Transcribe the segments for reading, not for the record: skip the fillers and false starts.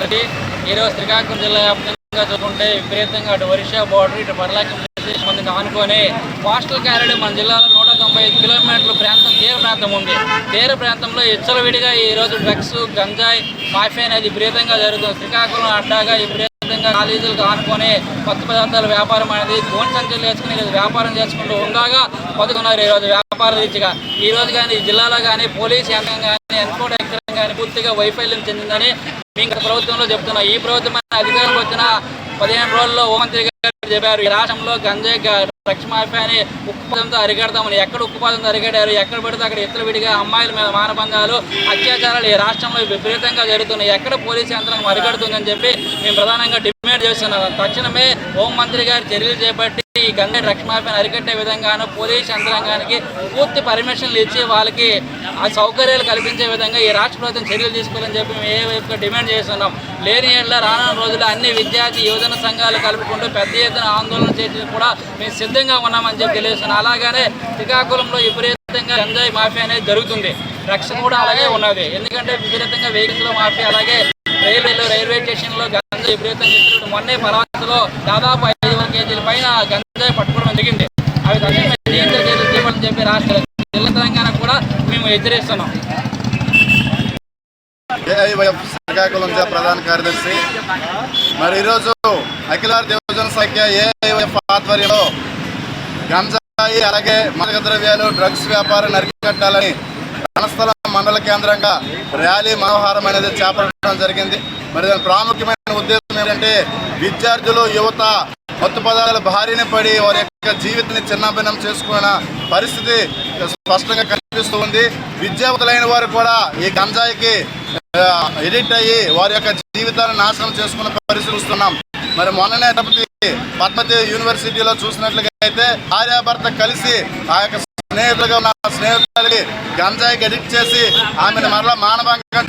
అందరికీ ఈరోజు శ్రీకాకుళం జిల్లా వ్యాప్తంగా చూసుకుంటే విపరీతంగా అటు ఒరిస్సా బోర్డర్ ఇటు పర్లాకి మందికి ఆనుకొని కోస్టల్ క్యారిడర్ మన జిల్లాలో 195 కిలోమీటర్ల ప్రాంతం తీర ప్రాంతం ఉంది. తీర ప్రాంతంలో విచ్చలవిడిగా ఈరోజు డ్రగ్స్ గంజాయి మాఫియా అనేది విపరీతంగా జరుగుతుంది. శ్రీకాకుళం అడ్డాగా విపరీతంగా కాలేజీలకు ఆనుకొని కొత్త పదార్థాల వ్యాపారం అనేది గోన్ సంచులు వేసుకుని వ్యాపారం చేసుకుంటూ ఉండగా బతుకున్నారు. ఈరోజు వ్యాపార రీతిగా ఈరోజు కానీ జిల్లాలో కానీ పోలీస్ యంత్రం కానీ ఎన్కౌంటర్ యంత్రం కానీ పూర్తిగా వైఫల్యం చెందిందని మేము ప్రభుత్వంలో చెప్తున్నాం. ఈ ప్రభుత్వం అధికారంలో వచ్చిన 15 రోజుల్లో హోంమంత్రి గారు చెప్పారు, ఈ రాష్ట్రంలో గంజాయి డ్రగ్స్ మాఫియాని ఉక్కుపాదంతో అరికడతామని. ఎక్కడ ఉక్కుపాదంతో అరికడారు? ఎక్కడ పడితే అక్కడ విడిగా అమ్మాయిల మీద మానభంగాలు అత్యాచారాలు ఈ రాష్ట్రంలో విపరీతంగా జరుగుతున్నాయి. ఎక్కడ పోలీసు యంత్రాంగం అరికడుతుందని చెప్పి మేము ప్రధానంగా డిమాండ్ చేస్తున్నాం. తక్షణమే హోంమంత్రి గారు చర్యలు చేపట్టి ఈ గంజాయి డ్రగ్స్ మాఫియాని అరికట్టే విధంగాను పోలీసు యంత్రాంగానికి పూర్తి పర్మిషన్లు ఇచ్చి వాళ్ళకి ఆ సౌకర్యాలు కల్పించే విధంగా ఈ రాష్ట్ర ప్రభుత్వం చర్యలు తీసుకోవాలని చెప్పి మేము ఏ వైపుగా డిమాండ్ చేస్తున్నాం. లేని ఏళ్ళ రానున్న రోజుల్లో అన్ని విద్యార్థి యువజన సంఘాలు కలుపుకుంటూ పెద్ద ఎత్తున ఆందోళన చేయడానికి కూడా మేము సిద్ధంగా ఉన్నామని చెప్పి తెలియజేస్తున్నాం. అలాగనే శ్రీకాకుళంలో విపరీతంగా గంజాయి మాఫియా అనేది జరుగుతుంది. డ్రగ్స్ కూడా అలాగే ఉన్నది. ఎందుకంటే విపరీతంగా వెహికల్స్లో మాఫియా, అలాగే రైల్వే స్టేషన్లో గంజాయి విపరీతంగా మొన్నే పర్వతలో దాదాపు 500 కేజీల పైన గంజాయి పట్టుకోవడం జరిగింది. అవి తక్షణమే నియంత్రణ చర్యలు చేపట్టని చెప్పి రాష్ట్ర జిల్లా తెలంగాణ కూడా మేము హెచ్చరిస్తున్నాం. ఏఐవైఎఫ్ శ్రీకాకుళం జిల్లా ప్రధాన కార్యదర్శి మరి ఈరోజు అఖిల భారత యువజన సంఖ్య ఏఐవైఎఫ్ ఆధ్వర్యంలో గంజాయి అలాగే మాదక ద్రవ్యాలు డ్రగ్స్ వ్యాపారం అరికట్టాలని రణస్థలం మండల కేంద్రంగా ర్యాలీ మనోహారం అనేది చేపట్టడం జరిగింది. మరి దాని ప్రాముఖ్యమైన ఉద్దేశం ఏంటంటే విద్యార్థులు యువత మత్తు పదార్థాల బారిన పడి వారి యొక్క జీవితాన్ని చిన్నాభిన్నం చేసుకున్న పరిస్థితి స్పష్టంగా కనిపిస్తూ ఉంది. విద్యావంతులైన వారు కూడా ఈ గంజాయికి ఎడిక్ట్ అయ్యి వారి యొక్క జీవితాన్ని నాశనం చేసుకున్న పరిస్థితి చూస్తున్నాం. మరి మొన్ననే పద్మతి యూనివర్సిటీలో చూసినట్లుగా అయితే భార్యాభర్త కలిసి ఆ యొక్క స్నేహితులుగా ఉన్న స్నేహితులకి గంజాయికి ఎడిక్ట్ చేసి ఆమెను మరలా మానభంగం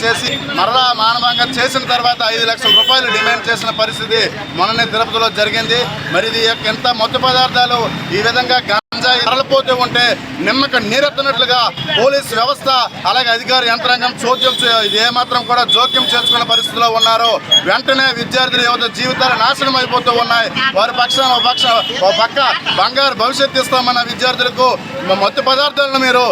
చేసిన తర్వాత 5 లక్షల రూపాయలు డిమాండ్ చేసిన పరిస్థితి మొన్ననే తిరుపతిలో జరిగింది. మరి ఇది ఎంత మత్తు పదార్థాలు ఈ విధంగా గంజాయి తరలిపోతూ ఉంటే నిమ్మక నీరెత్తినట్లుగా పోలీసు వ్యవస్థ అలాగే అధికార యంత్రాంగం ఏమాత్రం కూడా జోక్యం చేసుకున్న పరిస్థితిలో ఉన్నారు. వెంటనే విద్యార్థుల యువత జీవితాలు నాశనం అయిపోతూ ఉన్నాయి. వారి పక్షాన ఓ పక్క బంగారు భవిష్యత్తు ఇస్తామన్న విద్యార్థులకు మత్తు పదార్థాలను మీరు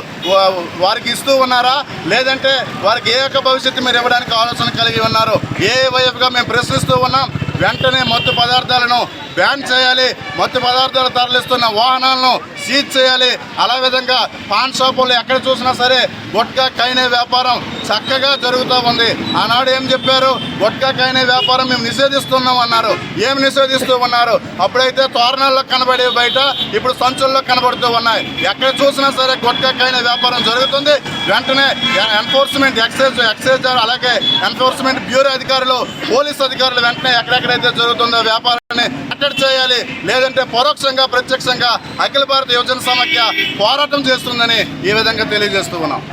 వారికి ఇస్తూ ఉన్నారా, లేదంటే వారికి ఏ యొక్క భవిష్యత్తు మీరు ఇవ్వడానికి ఆలోచన కలిగి ఉన్నారు? ఏ వైపుగా మేము ప్రశ్నిస్తూ ఉన్నాం. వెంటనే మత్తు పదార్థాలను బ్యాన్ చేయాలి. మత్తు పదార్థాలు తరలిస్తున్న వాహనాలను సీజ్ చేయాలి. అలా విధంగా పాన్ షాపులు ఎక్కడ చూసినా సరే గుట్కా కైనే వ్యాపారం చక్కగా జరుగుతూ ఉంది. ఆనాడు ఏం చెప్పారు? గుట్కా కైనే వ్యాపారం మేము నిషేధిస్తున్నాం అన్నారు. ఏం నిషేధిస్తూ ఉన్నారు? అప్పుడైతే తోరణాల్లో కనబడే బయట ఇప్పుడు సంచుల్లో కనబడుతూ ఉన్నాయి. ఎక్కడ చూసినా సరే గుట్కా కైనే వ్యాపారం జరుగుతుంది. వెంటనే ఎన్ఫోర్స్మెంట్ ఎక్సైజ్ అలాగే ఎన్ఫోర్స్మెంట్ బ్యూరో అధికారులు పోలీస్ అధికారులు వెంటనే ఎక్కడెక్కడైతే జరుగుతుందో వ్యాపారాన్ని కట్టడి చేయాలి. లేదంటే పరోక్షంగా ప్రత్యక్షంగా అఖిల భారత యువజన సమాఖ్య పోరాటం చేస్తుందని ఈ విధంగా తెలియజేస్తూ ఉన్నాం.